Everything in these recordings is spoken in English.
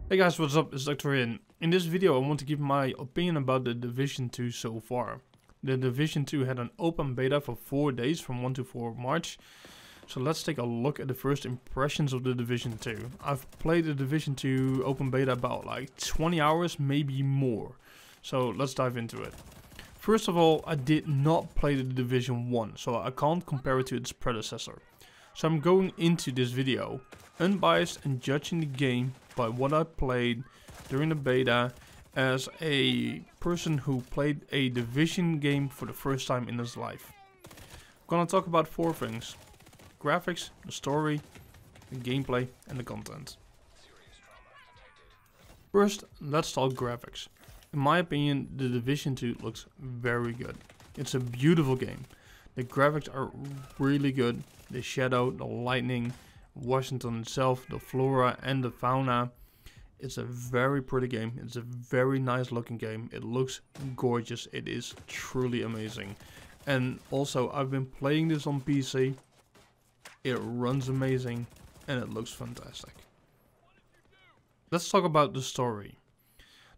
Hey guys, what's up? It's Dr. In. In this video I want to give my opinion about the Division 2 so far. The Division 2 had an open beta for 4 days from 1 to 4 March. So let's take a look at the first impressions of the Division 2. I've played the Division 2 open beta about like 20 hours, maybe more. So let's dive into it. First of all, I did not play the Division 1, so I can't compare it to its predecessor. So I'm going into this video unbiased and judging the game by what I played during the beta as a person who played a Division game for the first time in his life. I'm gonna talk about 4 things: graphics, the story, the gameplay and the content. First, let's talk graphics. In my opinion, the Division 2 looks very good. It's a beautiful game. The graphics are really good. The shadow, the lightning, Washington itself, the flora and the fauna. It's a very pretty game. It's a very nice looking game. It looks gorgeous. It is truly amazing. And also, I've been playing this on PC. It runs amazing and it looks fantastic. Let's talk about the story.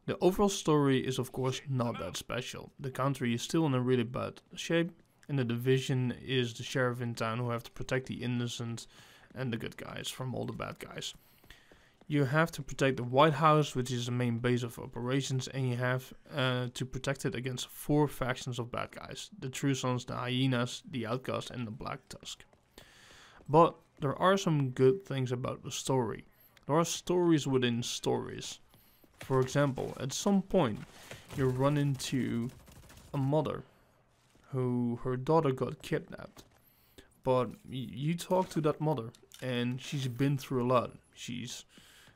The overall story is of course not that special. The country is still in a really bad shape, and the Division is the sheriff in town who have to protect the innocent and the good guys from all the bad guys. You have to protect the White House, which is the main base of operations, and you have to protect it against 4 factions of bad guys: the True Sons, the Hyenas, the Outcast and the Black Tusk. But there are some good things about the story. There are stories within stories. For example, at some point you run into a mother who her daughter got kidnapped. But you talk to that mother and she's been through a lot.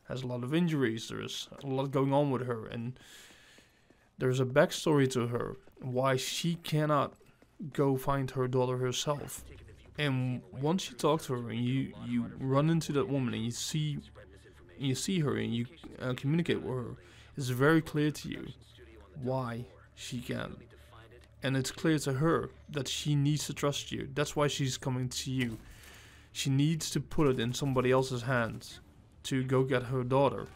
Has a lot of injuries, there's a lot going on with her, and there's a backstory to her, why she cannot go find her daughter herself. And once you talk to her and you run into that woman and you see her and you communicate with her, it's very clear to you why she can't. And it's clear to her that she needs to trust you. That's why she's coming to you. She needs to put it in somebody else's hands to go get her daughter.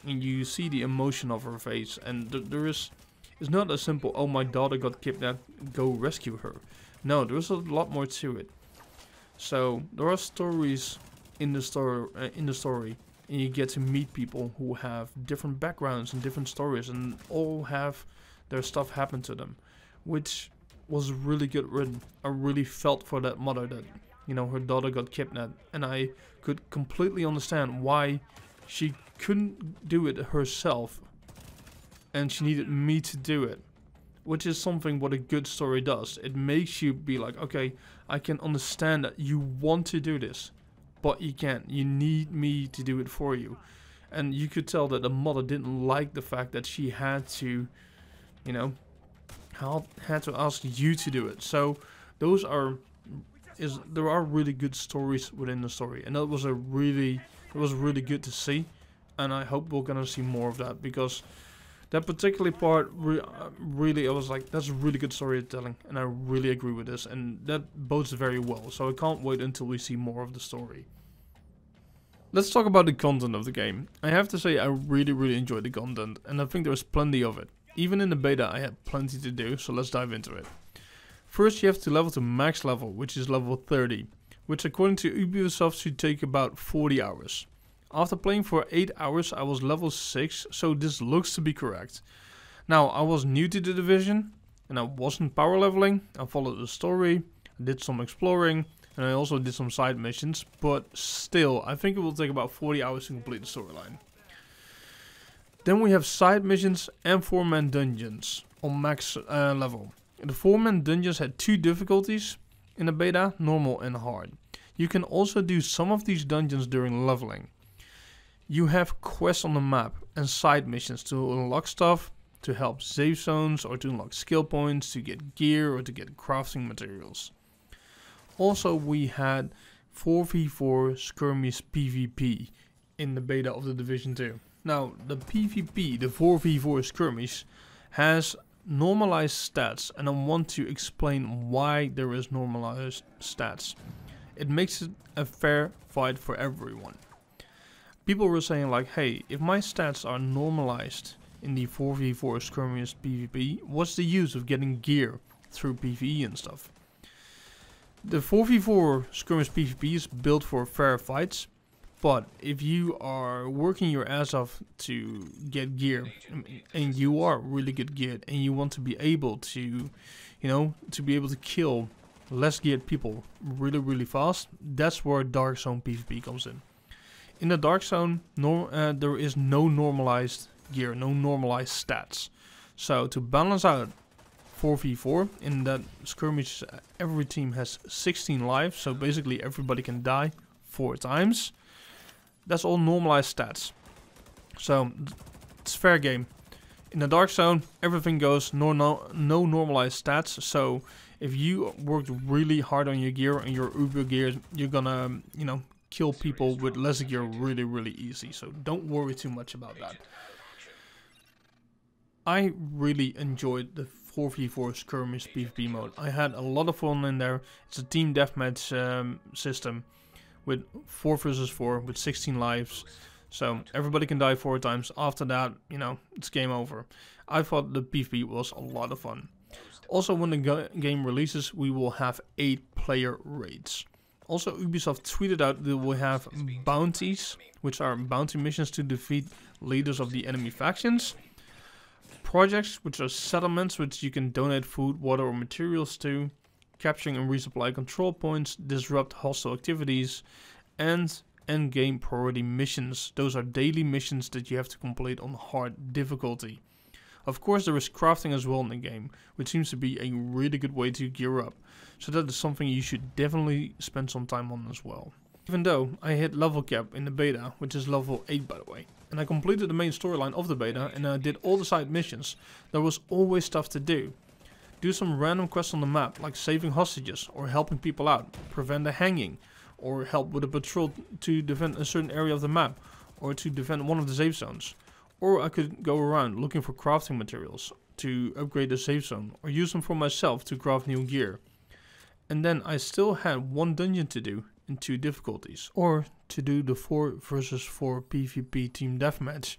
And you see the emotion of her face. And it's not as simple, oh my daughter got kidnapped, go rescue her. No, there's a lot more to it. So there are stories in the story, and you get to meet people who have different backgrounds and different stories, and all have their stuff happen to them, which was really good written. I really felt for that mother that, you know, her daughter got kidnapped, and I could completely understand why she couldn't do it herself and she needed me to do it, which is something what a good story does. It makes you be like, okay, I can understand that you want to do this, but you can't. You need me to do it for you. And you could tell that the mother didn't like the fact that she had to, you know, had to ask you to do it. So there are really good stories within the story, and it was really good to see. And I hope we're gonna see more of that, because that particular part really, I was like, that's really good storytelling, and I really agree with this, and that bodes very well. So I can't wait until we see more of the story. Let's talk about the content of the game. I have to say I really enjoyed the content, and I think there's plenty of it. Even in the beta I had plenty to do, so let's dive into it. First you have to level to max level, which is level 30, which according to Ubisoft should take about 40 hours. After playing for 8 hours I was level 6, so this looks to be correct. Now, I was new to the Division and I wasn't power leveling. I followed the story, I did some exploring, and I also did some side missions, but still I think it will take about 40 hours to complete the storyline. Then we have side missions and 4-man dungeons on max level. The 4-man dungeons had 2 difficulties in the beta, normal and hard. You can also do some of these dungeons during leveling. You have quests on the map and side missions to unlock stuff, to help save zones, or to unlock skill points, to get gear, or to get crafting materials. Also we had 4v4 skirmish PvP in the beta of the Division 2. Now the PvP, the 4v4 skirmish, has normalized stats, and I want to explain why there is normalized stats. It makes it a fair fight for everyone. People were saying like, hey, if my stats are normalized in the 4v4 skirmish PvP, what's the use of getting gear through PvE and stuff? The 4v4 skirmish PvP is built for fair fights, but if you are working your ass off to get gear, and you are really good geared, and you want to be able to, you know, to be able to kill less geared people really fast, that's where Dark Zone PvP comes in. In the Dark Zone, there is no normalized gear, no normalized stats. So to balance out 4v4, in that skirmish every team has 16 lives, so basically everybody can die 4 times. That's all normalized stats. So it's fair game. In the Dark Zone, everything goes no normalized stats. So if you worked really hard on your gear and your uber gear, you're gonna, you know, kill people with less gear really easy. So don't worry too much about that. I really enjoyed the 4v4 skirmish PvP mode. I had a lot of fun in there. It's a team deathmatch system with 4 versus 4 with 16 lives. So everybody can die 4 times. After that, you know, it's game over. I thought the PvP was a lot of fun. Also, when the game releases, we will have 8-player raids. Also, Ubisoft tweeted out that we'll have bounties, which are bounty missions to defeat leaders of the enemy factions. Projects, which are settlements which you can donate food, water or materials to. Capturing and resupply control points, disrupt hostile activities. And endgame priority missions. Those are daily missions that you have to complete on hard difficulty. Of course, there is crafting as well in the game, which seems to be a really good way to gear up. So that is something you should definitely spend some time on as well. Even though I hit level cap in the beta, which is level 8 by the way, and I completed the main storyline of the beta and I did all the side missions, there was always stuff to do. Do some random quests on the map, like saving hostages or helping people out, prevent a hanging, or help with a patrol to defend a certain area of the map, or to defend one of the safe zones. Or I could go around looking for crafting materials to upgrade the safe zone, or use them for myself to craft new gear. And then I still had 1 dungeon to do in 2 difficulties, or to do the 4 versus 4 PvP team deathmatch,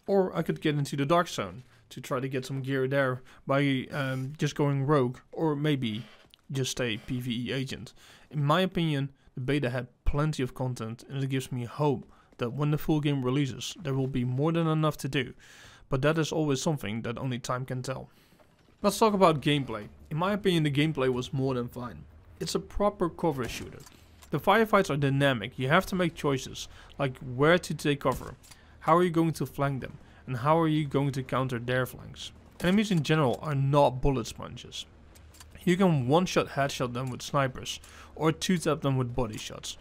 or I could get into the Dark Zone to try to get some gear there by just going rogue, or maybe just a PvE agent. In my opinion, the beta had plenty of content, and it gives me hope that when the full game releases, there will be more than enough to do, but that is always something that only time can tell. Let's talk about gameplay. In my opinion, the gameplay was more than fine. It's a proper cover shooter. The firefights are dynamic. You have to make choices, like where to take cover, how are you going to flank them, and how are you going to counter their flanks. Enemies in general are not bullet sponges. You can one-shot headshot them with snipers, or two-tap them with body shots.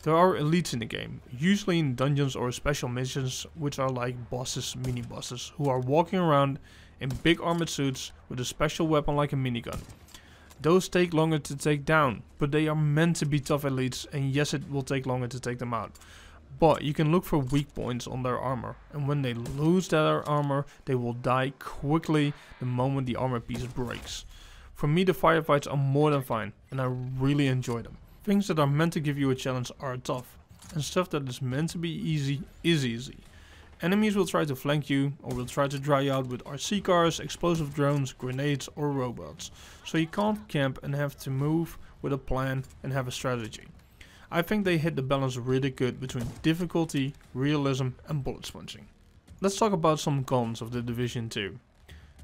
There are elites in the game, usually in dungeons or special missions, which are like bosses, mini-bosses, who are walking around in big armored suits with a special weapon like a minigun. Those take longer to take down, but they are meant to be tough elites, and yes, it will take longer to take them out. But you can look for weak points on their armor, and when they lose their armor, they will die quickly the moment the armor piece breaks. For me, the firefights are more than fine, and I really enjoy them. Things that are meant to give you a challenge are tough, and stuff that is meant to be easy is easy. Enemies will try to flank you, or will try to dry you out with RC cars, explosive drones, grenades or robots. So you can't camp and have to move with a plan and have a strategy. I think they hit the balance really good between difficulty, realism and bullet sponging. Let's talk about some cons of The Division 2.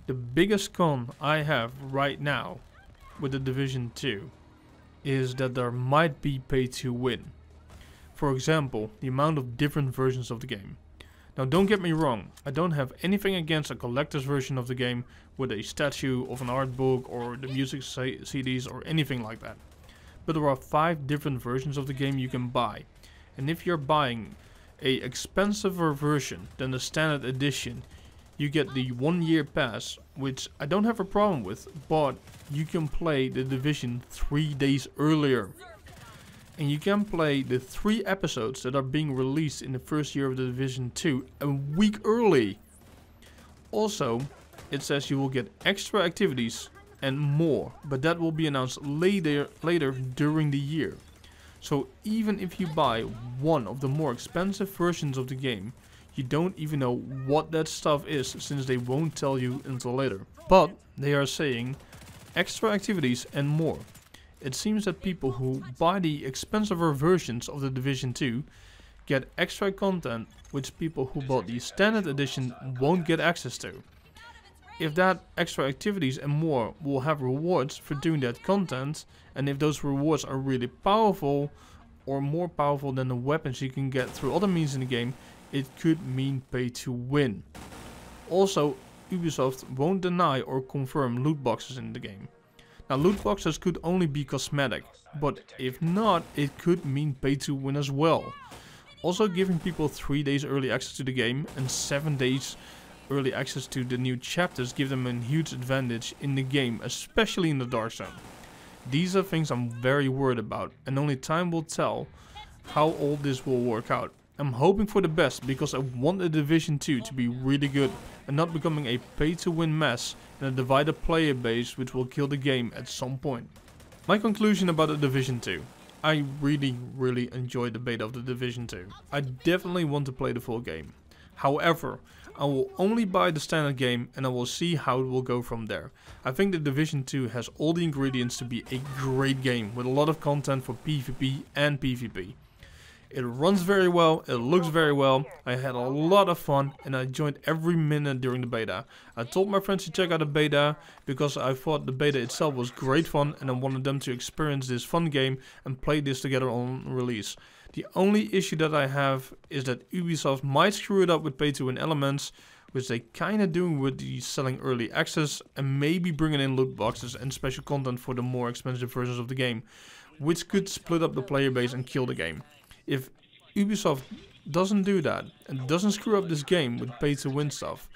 The biggest con I have right now with The Division 2 is that there might be pay to win. For example, the amount of different versions of the game. Now don't get me wrong, I don't have anything against a collector's version of the game with a statue of an art book or the music CDs or anything like that. But there are 5 different versions of the game you can buy. And if you're buying a expensiver version than the standard edition, you get the 1-year pass, which I don't have a problem with, but you can play The Division 3 days earlier. And you can play the 3 episodes that are being released in the first year of The Division 2 a week early. Also, it says you will get extra activities and more, but that will be announced later during the year. So even if you buy one of the more expensive versions of the game, you don't even know what that stuff is, since they won't tell you until later. But they are saying extra activities and more. It seems that people who buy the expensiver versions of The Division 2 get extra content which people who bought the standard edition won't get access to. If that extra activities and more will have rewards for doing that content, and if those rewards are really powerful or more powerful than the weapons you can get through other means in the game, it could mean pay to win. Also, Ubisoft won't deny or confirm loot boxes in the game. Now, loot boxes could only be cosmetic, but if not, it could mean pay to win as well. Also, giving people 3 days early access to the game and 7 days early access to the new chapters give them a huge advantage in the game, especially in the Dark Zone. These are things I'm very worried about, and only time will tell how all this will work out. I'm hoping for the best because I want The Division 2 to be really good and not becoming a pay-to-win mess and a divided player base which will kill the game at some point. My conclusion about The Division 2. I really enjoyed the beta of The Division 2. I definitely want to play the full game. However, I will only buy the standard game and I will see how it will go from there. I think The Division 2 has all the ingredients to be a great game with a lot of content for PvP and PvP. It runs very well, it looks very well, I had a lot of fun and I enjoyed every minute during the beta. I told my friends to check out the beta because I thought the beta itself was great fun and I wanted them to experience this fun game and play this together on release. The only issue that I have is that Ubisoft might screw it up with pay-to-win elements, which they kinda doing with the selling early access and maybe bringing in loot boxes and special content for the more expensive versions of the game, which could split up the player base and kill the game. If Ubisoft doesn't do that and doesn't screw up this game with pay-to-win stuff,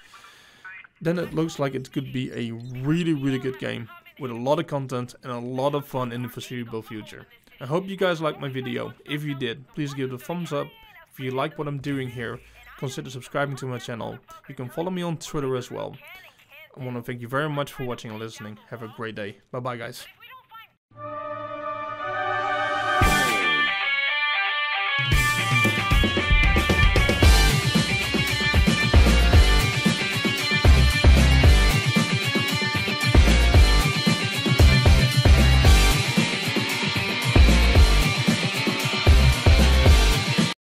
then it looks like it could be a really good game with a lot of content and a lot of fun in the foreseeable future. I hope you guys liked my video. If you did, please give it a thumbs up. If you like what I'm doing here, consider subscribing to my channel. You can follow me on Twitter as well. I want to thank you very much for watching and listening. Have a great day. Bye bye guys.